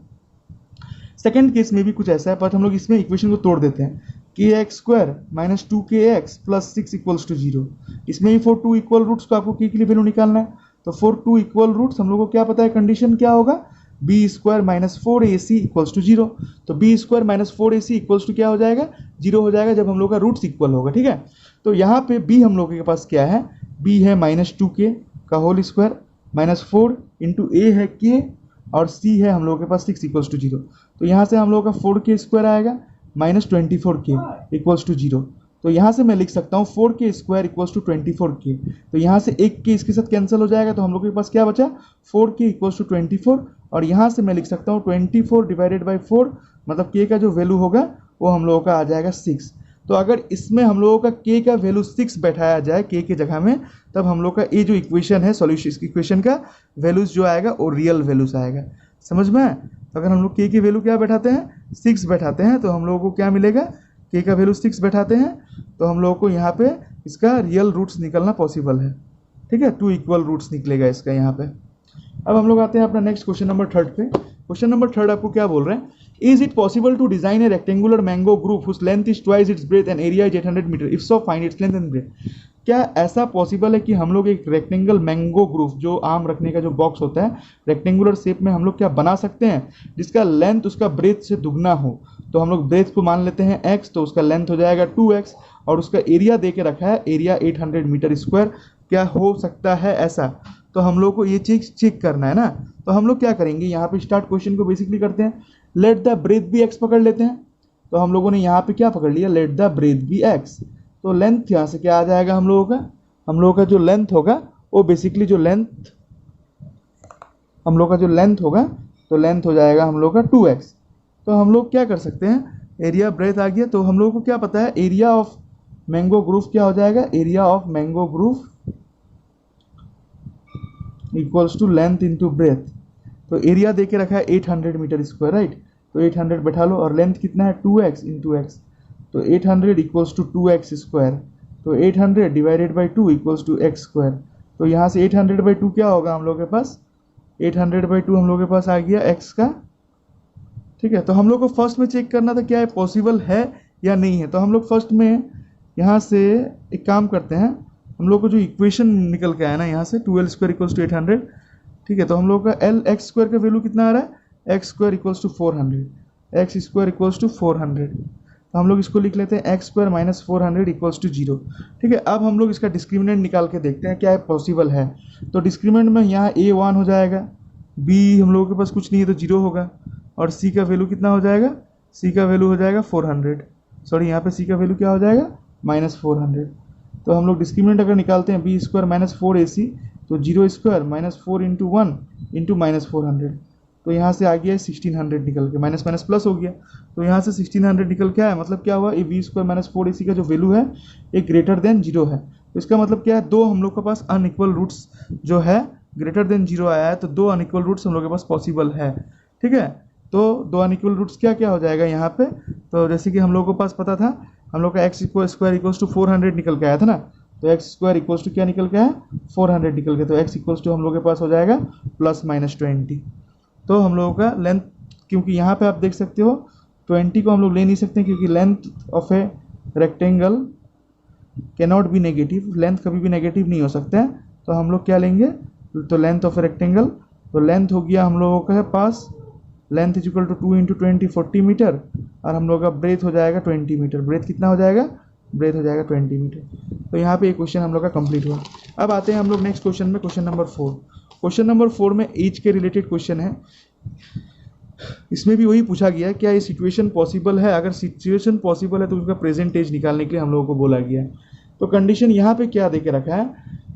सेकेंड केस में भी कुछ ऐसा है, पर हम लोग इसमें इक्वेशन को तोड़ देते हैं। के x square minus 2kx plus 6 equals to 0। इसमें भी फॉर टू इक्वल रूट्स को आपको के लिए वैल्यू निकालना है। तो फॉर टू इक्वल रूट्स हम लोग को क्या पता है, कंडीशन क्या होगा, b square minus 4ac equals to 0। तो b square minus 4ac equals to क्या हो जाएगा, 0 हो जाएगा जब हम लोग का रूट्स इक्वल होगा, ठीक है। तो यहाँ पे b हम लोग के पास क्या है, b है माइनस 2k का whole square minus 4 into a है k और c है हम लोगों के पास 6 इक्वल्स टू 0। तो यहाँ से हम लोग का 4k स्क्वायर आएगा माइनस 24k इक्वल्स टू 0। तो यहाँ से मैं लिख सकता हूँ 4k square equals to 24k। तो यहाँ से एक के इसके साथ कैंसिल हो जाएगा, तो हम लोग के पास क्या बचा 4k इक्वल्स टू 24। और यहाँ से मैं लिख सकता हूँ 24 डिवाइडेड बाई 4, मतलब k का जो वैल्यू होगा वो हम लोगों का आ जाएगा 6। तो अगर इसमें हम लोगों का k का वैल्यू 6 बैठाया जाए k के जगह में, तब हम लोग का ये जो इक्वेशन है सॉल्यूशन इक्वेशन का वैल्यूज जो आएगा वो रियल वैल्यूज आएगा, समझ में। तो अगर हम लोग k की वैल्यू क्या बैठाते हैं, 6 बैठाते हैं, तो हम लोगों को क्या मिलेगा, k का वैल्यू 6 बैठाते हैं तो हम लोगों को यहाँ पे इसका रियल रूट्स निकलना पॉसिबल है, ठीक है। टू इक्वल रूट्स निकलेगा इसका यहाँ पे। अब हम लोग आते हैं अपना नेक्स्ट क्वेश्चन नंबर 3 पे। क्वेश्चन नंबर 3 आपको क्या बोल रहे हैं, is it possible to design a rectangular mango group whose length is twice its breadth and area is 800 metre, if so find its length and breadth. क्या ऐसा possible है कि हम लोग एक रेक्टेंगल मैंगो ग्रुप, जो आम रखने का जो बॉक्स होता है रेक्टेंगुलर शेप में, हम लोग क्या बना सकते हैं जिसका लेंथ उसका ब्रेथ से दुगना हो। तो हम लोग ब्रेथ को मान लेते हैं x, तो उसका लेंथ हो जाएगा 2x और उसका एरिया दे के रखा है, एरिया 800 मीटर स्क्वायर। क्या हो सकता है ऐसा, तो हम लोग को ये चीज चेक करना है ना। तो हम लोग क्या करेंगे, यहाँ पे स्टार्ट क्वेश्चन को बेसिकली करते हैं, let the breadth be x पकड़ लेते हैं। तो हम लोगों ने यहाँ पे क्या पकड़ लिया, let the breadth be x। तो लेंथ यहाँ से क्या आ जाएगा हम लोगों का, हम लोगों का जो लेंथ होगा वो बेसिकली जो लेंथ हम लोग का जो लेंथ होगा, तो लेंथ हो जाएगा हम लोग का 2x। तो हम लोग क्या कर सकते हैं, एरिया ब्रेथ आ गया, तो हम लोगों को क्या पता है, एरिया ऑफ मैंगो ग्रुप क्या हो जाएगा, area of mango group equals to length into breadth. तो एरिया दे के रखा है 800 मीटर स्क्वायर, राइट। तो 800 बैठा लो और लेंथ कितना है 2x इंटू x। तो 800 इक्वल्स टू 2x स्क्वायर। तो 800 divided by 2 equals to x square. तो यहाँ से 800 बाई 2 क्या होगा हम लोग के पास, 800 बाई 2 हम लोग के पास आ गया x का, ठीक है। तो हम लोग को फर्स्ट में चेक करना था क्या है पॉसिबल है या नहीं है। तो हम लोग फर्स्ट में यहाँ से एक काम करते हैं, हम लोग को जो इक्वेशन निकल के आया ना यहाँ से 2l स्क्वायर इक्वल्स टू 800, ठीक है। तो हम लोग का एल एक्स स्क्वायर का वैल्यू कितना आ रहा है, x square equals to 400, x square equals to 400। तो हम लोग इसको लिख लेते हैं x square minus 400 equals to 0, ठीक है। अब हम लोग इसका डिस्क्रिमिनेंट निकाल के देखते हैं क्या है पॉसिबल है। तो डिस्क्रिमिनेंट में यहाँ a 1 हो जाएगा, b हम लोगों के पास कुछ नहीं है तो 0 होगा, और c का वैल्यू कितना हो जाएगा, c का वैल्यू हो जाएगा 400, सॉरी यहाँ पे c का वैल्यू क्या हो जाएगा माइनस 400। तो हम लोग डिस्क्रिमिनेंट अगर निकालते हैं बी स्क्वायर माइनस 4ac, तो 0 square minus 4 into 1 into minus 400। तो यहाँ से आ गया है 1600 निकल के, माइनस माइनस प्लस हो गया। तो यहाँ से 1600 निकल के आया, मतलब क्या हुआ, ये बी स्क्वायर माइनस 4ac का जो वैल्यू है ये ग्रेटर देन 0 है। तो इसका मतलब क्या है, दो हम लोग के पास अनइक्वल रूट्स जो है ग्रेटर देन 0 आया है, तो दो अनइक्वल रूट्स हम लोग के पास पॉसिबल है, ठीक है। तो दो अनइक्वल रूट्स क्या क्या हो जाएगा यहाँ पे, तो जैसे कि हम लोग को पास पता था, हम लोग का एक्स स्क्वायर इक्वल्स टू 400 निकल के आया था ना। तो एक्स स्क्वायर इक्वल्स टू क्या निकल के आया 400 निकल के, तो एक्स इक्वल्स टू हम लोग के पास हो जाएगा प्लस माइनस 20। तो हम लोगों का लेंथ, क्योंकि यहाँ पे आप देख सकते हो 20 को हम लोग ले नहीं सकते क्योंकि length of a rectangle cannot be negative, length कभी भी नेगेटिव नहीं हो सकता है, तो हम लोग क्या लेंगे, तो लेंथ ऑफ रेक्टेंगल, तो लेंथ हो गया हम लोगों का पास, length is equal to 2 into 20 40 metre, और हम लोग का ब्रेथ हो जाएगा 20 मीटर, ब्रेथ कितना हो जाएगा, ब्रेथ हो जाएगा 20 मीटर। तो यहाँ पे एक क्वेश्चन हम लोग का कंप्लीट हुआ। अब आते हैं हम लोग नेक्स्ट क्वेश्चन में, क्वेश्चन नंबर 4। क्वेश्चन नंबर 4 में एज के रिलेटेड क्वेश्चन है। इसमें भी वही पूछा गया क्या ये सिचुएशन पॉसिबल है, अगर सिचुएशन पॉसिबल है तो उसका प्रेजेंट एज निकालने के लिए हम लोगों को बोला गया है। तो कंडीशन यहाँ पे क्या देके रखा है,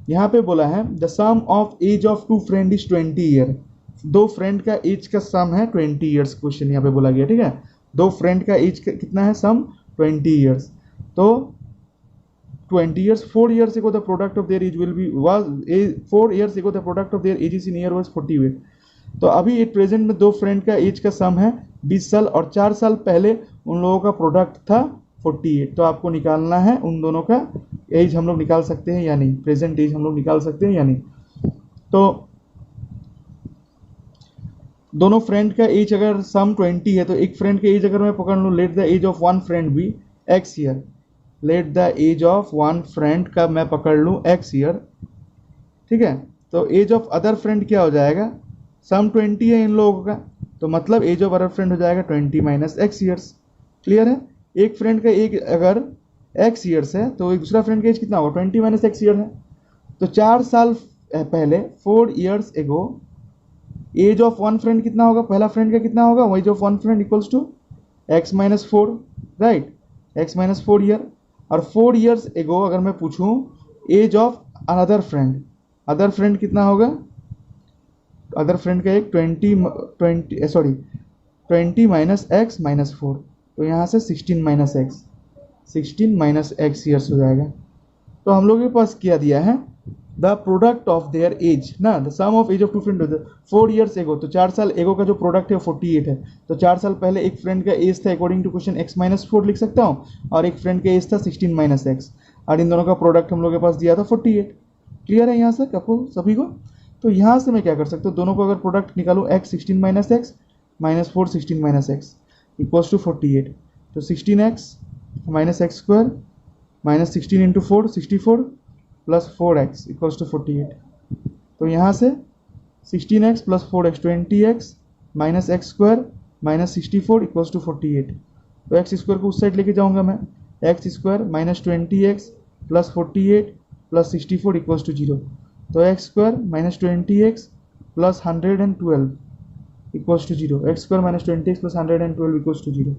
यहाँ पे बोला है the sum of age of two friend is 20 year, दो फ्रेंड का एज का सम है 20 ईयर्स, क्वेश्चन यहाँ पे बोला गया, ठीक है। दो फ्रेंड का एज कितना है, सम 20 ईयर्स, तो 20 years 4 years ago the product of their age will be was 4 years ago the product of their ages in year was 48। तो अभी एट प्रेजेंट में दो फ्रेंड का एज का सम है 20 साल, और 4 साल पहले उन लोगों का प्रोडक्ट था 48। तो आपको निकालना है उन दोनों का एज, हम लोग निकाल सकते हैं या नहीं, प्रेजेंट एज हम लोग निकाल सकते हैं या नहीं। तो दोनों फ्रेंड का एज अगर सम 20 है, तो एक फ्रेंड का एज अगर मैं पकड़ लूँ, let the age of one friend भी x year, let the age of one friend का मैं पकड़ लूँ एक्स ईयर, ठीक है। तो एज ऑफ अदर फ्रेंड क्या हो जाएगा, सम 20 है इन लोगों का, तो मतलब एज ऑफ अदर फ्रेंड हो जाएगा 20 माइनस एक्स ईयर्स। क्लियर है, एक फ्रेंड का एज अगर एक्स ईयर्स है तो एक दूसरा फ्रेंड का एज कितना होगा, 20 माइनस एक्स ईयर है। तो 4 साल पहले 4 ईयर्स एगो एज ऑफ वन फ्रेंड कितना होगा, पहला फ्रेंड का कितना होगा, age of one friend equals to x minus 4, right, x minus 4 year. और 4 ईयर्स एगो अगर मैं पूछूं age of another friend, other friend कितना होगा, अदर फ्रेंड का एक 20 माइनस एक्स माइनस 4, तो यहाँ से 16 माइनस एक्स ईयर्स हो जाएगा। तो हम लोग के पास क्या दिया है, the product of their age ना, the sum of age of two friend 4 years ago, तो 4 साल एगो का जो प्रोडक्ट है 48 है, तो 4 साल पहले एक फ्रेंड का एज था according to question x minus 4 लिख सकता हूँ, और एक फ्रेंड का एज था 16 माइनस एक्स, और इन दोनों का प्रोडक्ट हम लोग के पास दिया था 48। क्लियर है यहाँ से आपको सभी को। तो यहाँ से मैं क्या कर सकता हूँ, दोनों को अगर प्रोडक्ट निकालूँ x 16 minus x minus 4 16 minus x equals to 48, तो 16x minus x square minus 16 into 4 64 plus 4x equals to 48। तो यहाँ से 16x plus 4x 20x minus x square minus 64 equals to 48। तो एक्स स्क्वायर को उस side लेके जाऊँगा मैं, x square minus 20x plus 48 plus 64 equals to 0। तो x square minus 20x plus 112 equals to 0, x square minus 20x plus 112 equals to 0।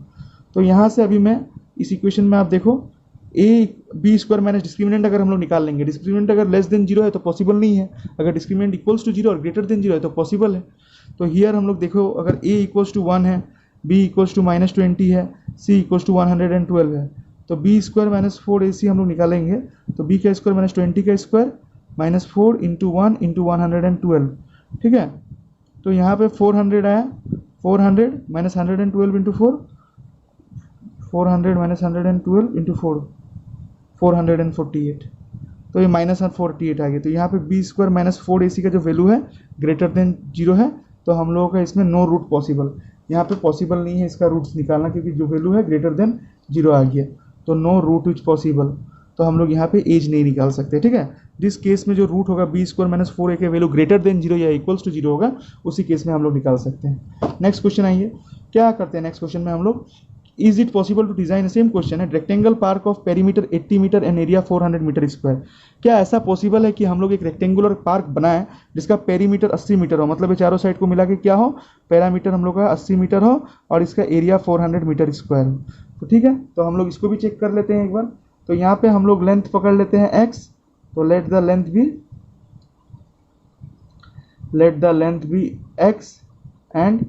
तो यहाँ से अभी मैं इस इक्वेशन में आप देखो a b square minus discriminant अगर हम लोग निकाल लेंगे, डिस्क्रिमिनेंट अगर लेस देन 0 है तो पॉसिबल नहीं है, अगर डिस्क्रिमिनेंट इक्वल्स टू 0 और ग्रेटर देन 0 है तो पॉसिबल है। तो हियर हम लोग देखो अगर ए इक्वल्स टू 1 है, बी इक्वल्स टू माइनस 20 है, सी इक्वल्स टू 112 है, तो बी स्क्वायर माइनस 4ac हम लोग निकालेंगे, तो बी का स्क्वायर माइनस 20 का स्क्वायर माइनस 4 इंटू 1 इंटू 112, ठीक है। तो यहाँ पे 400 आया, 400 माइनस 112 इंटू 4, 400 माइनस 112 इंटू 4 448, तो ये माइनस 48 आ गया। तो यहाँ पे बी स्क्वायर माइनस 4ac का जो वैल्यू है ग्रेटर देन 0 है, तो हम लोगों का इसमें नो रूट पॉसिबल, यहाँ पे पॉसिबल नहीं है इसका रूट्स निकालना, क्योंकि जो वैल्यू है ग्रेटर देन 0 आ गया, तो नो रूट इज पॉसिबल, तो हम लोग यहाँ पे एज नहीं निकाल सकते, ठीक है। जिस केस में जो रूट होगा बी स्क्वायर माइनस 4a के वैल्यू ग्रेटर देन 0 या इक्वल्स टू 0 होगा, उसी केस में हम लोग निकाल सकते हैं। नेक्स्ट क्वेश्चन आइए, क्या करते हैं नेक्स्ट क्वेश्चन में हम लोग, is it possible to design, same question है, rectangle park of perimeter 80 metre and area 400 metre square. क्या ऐसा पॉसिबल है कि हम लोग एक रेक्टेंगुलर पार्क बनाएं जिसका पेरीमीटर 80 मीटर हो, मतलब ये चारों साइड को मिला के क्या हो, पैरामीटर हम लोग का 80 मीटर हो और इसका एरिया 400 मीटर स्क्वायर हो। तो ठीक है, तो हम लोग इसको भी चेक कर लेते हैं एक बार। तो यहाँ पे हम लोग लेंथ पकड़ लेते हैं x, तो लेट द लेंथ भी x एंड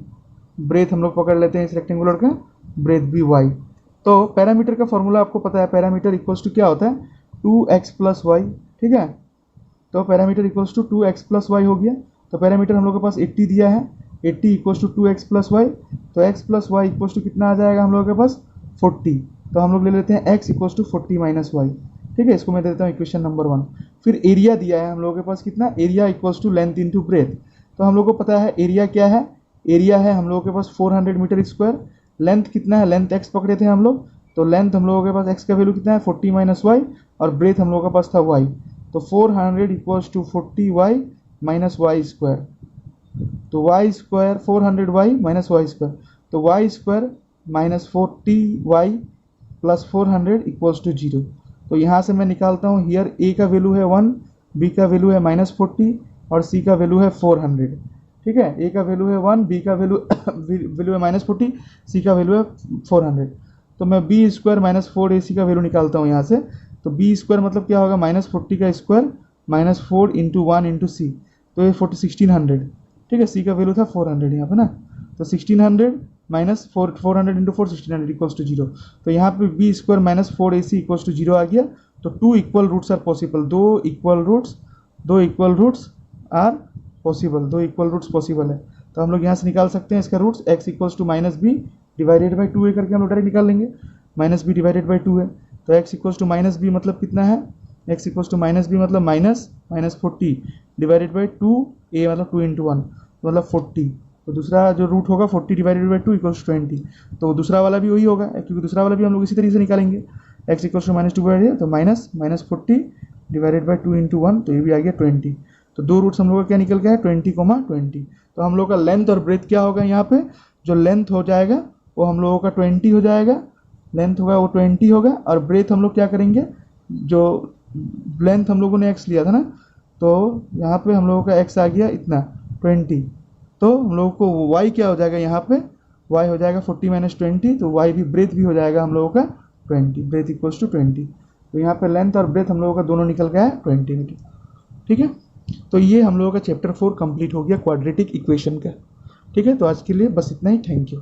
ब्रेथ हम लोग पकड़ लेते हैं इस रेक्टेंगुलर का, ब्रेथ भी y। तो पैरामीटर का फॉर्मूला आपको पता है, पैरामीटर इक्वल्स टू क्या होता है, 2x प्लस वाई, ठीक है। तो parameter equals to 2x plus y हो गया। तो पैरामीटर हम लोग के पास 80 दिया है, 80 equals to 2x plus y, तो x plus y equals to कितना आ जाएगा हम लोग के पास 40। तो हम लोग ले लेते हैं x equals to 40 minus y, ठीक है। इसको मैं दे देता हूँ इक्वेशन नंबर 1। फिर एरिया दिया है हम लोगों के पास कितना, area equals to length into breadth. तो हम लोग को पता है एरिया क्या है, एरिया है हम लोगों के पास 400 मीटर स्क्वायर, लेंथ कितना है, लेंथ x पकड़े थे हम लोग, तो लेंथ हम लोगों के पास x का वैल्यू कितना है 40 माइनस वाई, और ब्रेथ हम लोगों के पास था y, तो 400 equals to 40y minus y square, तो y square 400y minus y square, तो y square minus 40y plus 400 equals to 0। तो यहाँ से मैं निकालता हूँ, हियर a का वैल्यू है 1, b का वैल्यू है -40 और c का वैल्यू है 400। ठीक है, a का वैल्यू है 1, b का वैल्यू है -40, c का वैल्यू है 400। तो मैं b स्क्वायर माइनस 4ac का वैल्यू निकालता हूँ यहाँ से। तो b स्क्वायर मतलब क्या होगा, -40 का स्क्वायर -4 इंटू 1 इंटू सी, तो ये 1600। ठीक है, c का वैल्यू था 400 यहाँ पे ना, तो 1600 माइनस 400 इंटू 4 1600 इक्वल्स टू 0। तो यहाँ पे b square minus 4ac equals to 0 आ गया। तो 2 इक्वल रूट्स आर पॉसिबल, दो इक्वल रूट्स आर पॉसिबल, दो इक्वल रूट्स पॉसिबल है। तो हम लोग यहाँ से निकाल सकते हैं इसका roots, x equals to minus b divided by 2 करके हम लोग डायरेक्ट निकाल लेंगे, माइनस बी डिवाइडेड बाई 2 है। तो x equals to minus b मतलब कितना है, x equals to minus b मतलब माइनस 40 डिवाइडेड बाई 2, a मतलब 2 इंटू 1 मतलब 40। तो दूसरा जो रूट होगा 40 डिवाइडेड बाई 2 इक्वल्स 20। तो दूसरा वाला भी वही होगा, क्योंकि दूसरा वाला भी हम लोग इसी तरीके से निकालेंगे, x इक्वल्स टू -2 डिवाइडेड, तो माइनस 40 डिवाइडेड बाई 2 इंटू 1, तो ये भी आ गया 20। तो दो रूट्स हम लोग का क्या निकल गया है, 20, 20। तो हम लोग का लेंथ और ब्रेथ क्या होगा, यहाँ पे जो लेंथ हो जाएगा वो हम लोगों का 20 हो जाएगा, लेंथ होगा वो 20 होगा, और ब्रेथ हम लोग क्या करेंगे, जो लेंथ हम लोगों ने x लिया था ना, तो यहाँ पे हम लोगों का x आ गया इतना 20। तो हम लोगों को y क्या हो जाएगा, यहाँ पे y हो जाएगा 40 माइनस 20, तो y भी ब्रेथ भी हो जाएगा हम लोगों का 20, ब्रेथ इक्वल्स टू 20। तो यहाँ पे लेंथ और ब्रेथ हम लोगों का दोनों निकल गया है 20 मीटर। ठीक है, तो ये हम लोगों का चैप्टर 4 कंप्लीट हो गया क्वाड्रेटिक इक्वेशन का। ठीक है, तो आज के लिए बस इतना ही, थैंक यू।